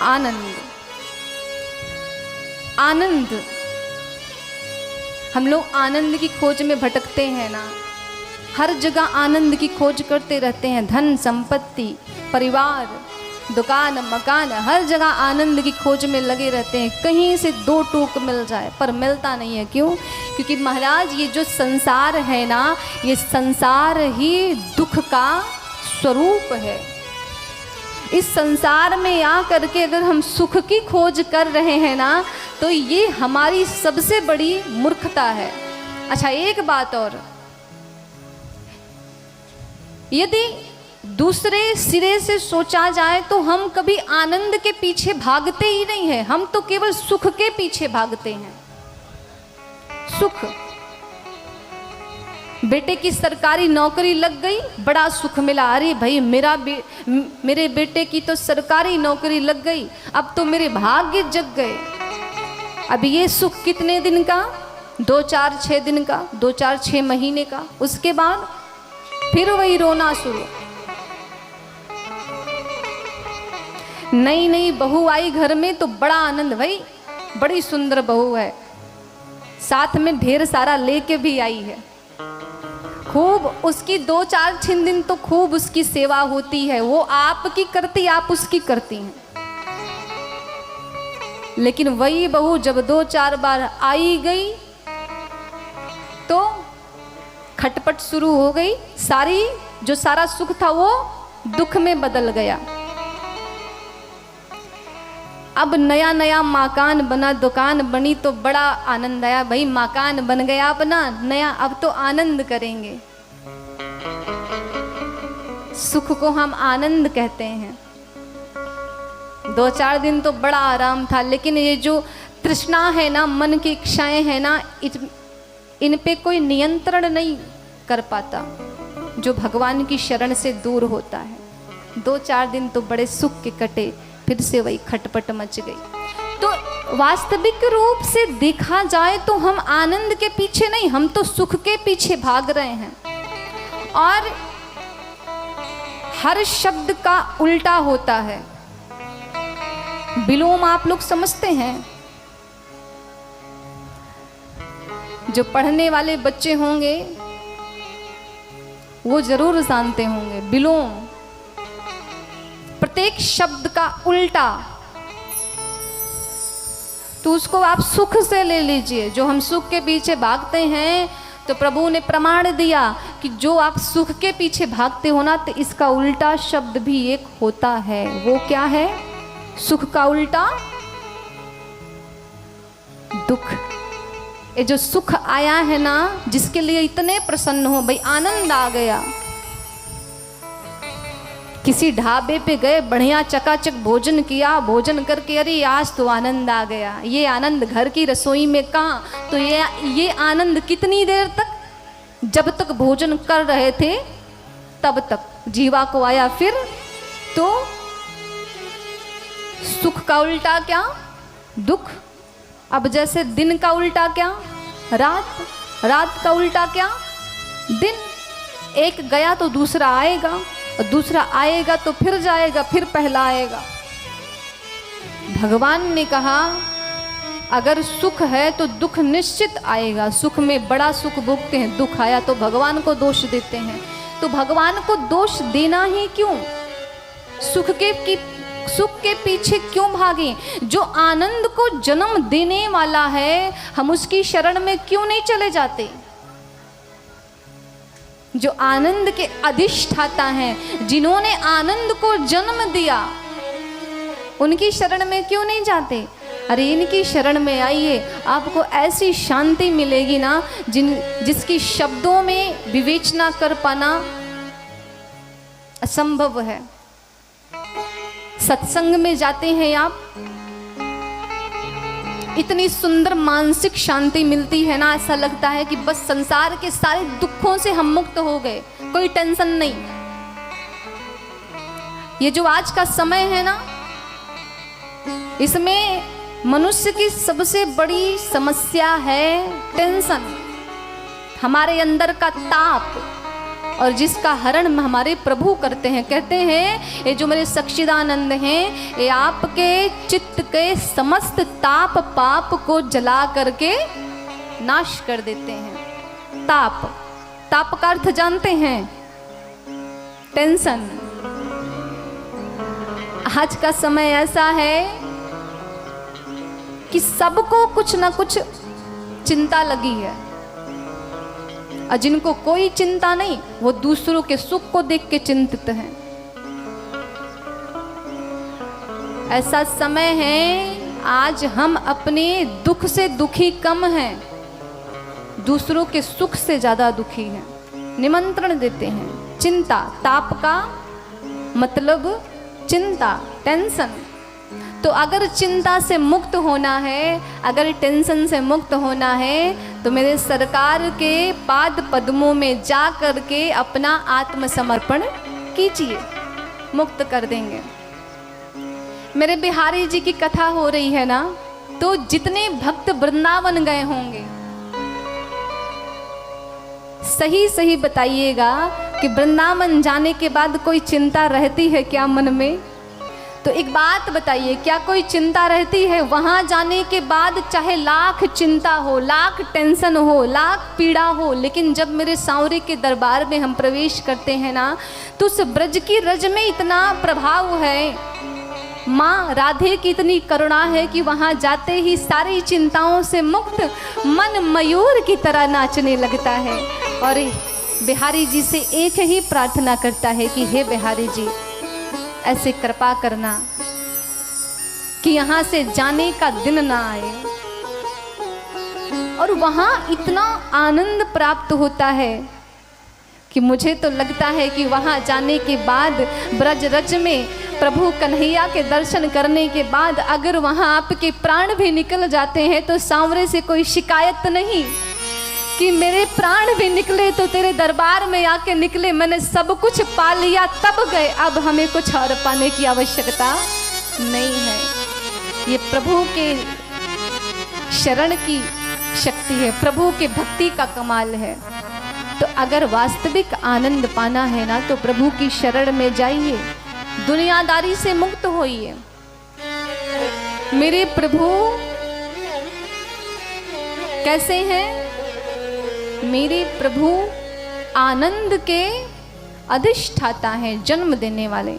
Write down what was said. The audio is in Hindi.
आनंद। आनंद, हम लोग आनंद की खोज में भटकते हैं ना, हर जगह आनंद की खोज करते रहते हैं। धन संपत्ति, परिवार, दुकान, मकान, हर जगह आनंद की खोज में लगे रहते हैं। कहीं से दो टूक मिल जाए, पर मिलता नहीं है। क्यों? क्योंकि महाराज ये जो संसार है ना, ये संसार ही दुख का स्वरूप है। इस संसार में आ करके अगर हम सुख की खोज कर रहे हैं ना, तो ये हमारी सबसे बड़ी मूर्खता है। अच्छा, एक बात और, यदि दूसरे सिरे से सोचा जाए तो हम कभी आनंद के पीछे भागते ही नहीं हैं, हम तो केवल सुख के पीछे भागते हैं। सुख, बेटे की सरकारी नौकरी लग गई, बड़ा सुख मिला। अरे भाई मेरे बेटे की तो सरकारी नौकरी लग गई, अब तो मेरे भाग्य जग गए। अब ये सुख कितने दिन का? 2-4-6 दिन का, 2-4-6 महीने का। उसके बाद फिर वही रोना शुरू। नई नई बहू आई घर में तो बड़ा आनंद, भाई बड़ी सुंदर बहू है, साथ में ढेर सारा लेके भी आई है। खूब उसकी 2-4 दिन तो खूब उसकी सेवा होती है, वो आपकी करती, आप उसकी करती हैं। लेकिन वही बहू जब 2-4 बार आई गई तो खटपट शुरू हो गई। जो सारा सुख था वो दुख में बदल गया। अब नया नया मकान बना, दुकान बनी तो बड़ा आनंद आया। भाई मकान बन गया अपना नया, अब तो आनंद करेंगे। सुख को हम आनंद कहते हैं। 2-4 दिन तो बड़ा आराम था, लेकिन ये जो तृष्णा है ना, मन की इच्छाएं हैं ना, इन पे कोई नियंत्रण नहीं कर पाता जो भगवान की शरण से दूर होता है। 2-4 दिन तो बड़े सुख के कटे, फिर से वही खटपट मच गई। तो वास्तविक रूप से देखा जाए तो हम आनंद के पीछे नहीं, हम तो सुख के पीछे भाग रहे हैं। और हर शब्द का उल्टा होता है। विलोम आप लोग समझते हैं? जो पढ़ने वाले बच्चे होंगे वो जरूर जानते होंगे। विलोम, प्रत्येक शब्द का उल्टा। तो उसको आप सुख से ले लीजिए। जो हम सुख के पीछे भागते हैं, तो प्रभु ने प्रमाण दिया कि जो आप सुख के पीछे भागते हो ना, तो इसका उल्टा शब्द भी एक होता है। वो क्या है? सुख का उल्टा दुख। ये जो सुख आया है ना, जिसके लिए इतने प्रसन्न हो, भाई आनंद आ गया। किसी ढाबे पे गए, बढ़िया चकाचक भोजन किया, भोजन करके अरे आज तो आनंद आ गया। ये आनंद घर की रसोई में कहाँ? तो ये आनंद कितनी देर तक? जब तक भोजन कर रहे थे तब तक जीवा को आया। फिर तो सुख का उल्टा क्या? दुख। अब जैसे दिन का उल्टा क्या? रात। रात का उल्टा क्या? दिन। एक गया तो दूसरा आएगा, और दूसरा आएगा तो फिर जाएगा, फिर पहला आएगा। भगवान ने कहा अगर सुख है तो दुख निश्चित आएगा। सुख में बड़ा सुख भोगते हैं, दुख आया तो भगवान को दोष देते हैं। तो भगवान को दोष देना ही क्यों? सुख के पीछे क्यों भागे? जो आनंद को जन्म देने वाला है, हम उसकी शरण में क्यों नहीं चले जाते? जो आनंद के अधिष्ठाता हैं, जिन्होंने आनंद को जन्म दिया, उनकी शरण में क्यों नहीं जाते? अरे इनकी शरण में आइए, आपको ऐसी शांति मिलेगी ना जिसकी शब्दों में विवेचना कर पाना असंभव है। सत्संग में जाते हैं आप, इतनी सुंदर मानसिक शांति मिलती है ना, ऐसा लगता है कि बस संसार के सारे दुखों से हम मुक्त हो गए, कोई टेंशन नहीं। ये जो आज का समय है ना, इसमें मनुष्य की सबसे बड़ी समस्या है टेंशन। हमारे अंदर का ताप, और जिसका हरण हमारे प्रभु करते हैं। कहते हैं ये जो मेरे सच्चिदानंद हैं, ये आपके चित्त के समस्त ताप पाप को जला करके नाश कर देते हैं। ताप, ताप का अर्थ जानते हैं? टेंशन। आज का समय ऐसा है कि सबको कुछ ना कुछ चिंता लगी है, और जिनको कोई चिंता नहीं वो दूसरों के सुख को देख के चिंतित हैं। ऐसा समय है आज हम अपने दुख से दुखी कम हैं, दूसरों के सुख से ज्यादा दुखी हैं, निमंत्रण देते हैं। चिंता, ताप का मतलब चिंता, टेंशन। तो अगर चिंता से मुक्त होना है, अगर टेंशन से मुक्त होना है, तो मेरे सरकार के पाद पद्मों में जा कर के अपना आत्मसमर्पण कीजिए, मुक्त कर देंगे। मेरे बिहारी जी की कथा हो रही है ना, तो जितने भक्त वृंदावन गए होंगे, सही सही बताइएगा कि वृंदावन जाने के बाद कोई चिंता रहती है क्या मन में? तो एक बात बताइए, क्या कोई चिंता रहती है? वहाँ जाने के बाद चाहे लाख चिंता हो, लाख टेंशन हो, लाख पीड़ा हो, लेकिन जब मेरे सांवरे के दरबार में हम प्रवेश करते हैं ना, तो उस ब्रज की रज में इतना प्रभाव है, माँ राधे की इतनी करुणा है कि वहाँ जाते ही सारी चिंताओं से मुक्त मन मयूर की तरह नाचने लगता है। और बिहारी जी से एक ही प्रार्थना करता है कि हे बिहारी जी, ऐसे कृपा करना कि यहाँ से जाने का दिन ना आए। और वहाँ इतना आनंद प्राप्त होता है कि मुझे तो लगता है कि वहाँ जाने के बाद ब्रज रज में प्रभु कन्हैया के दर्शन करने के बाद अगर वहाँ आपके प्राण भी निकल जाते हैं तो सांवरे से कोई शिकायत नहीं कि मेरे प्राण भी निकले तो तेरे दरबार में आके निकले, मैंने सब कुछ पा लिया तब गए, अब हमें कुछ और पाने की आवश्यकता नहीं है। ये प्रभु के शरण की शक्ति है, प्रभु के भक्ति का कमाल है। तो अगर वास्तविक आनंद पाना है ना, तो प्रभु की शरण में जाइए, दुनियादारी से मुक्त होइए। मेरे प्रभु कैसे हैं? मेरे प्रभु आनंद के अधिष्ठाता हैं, जन्म देने वाले।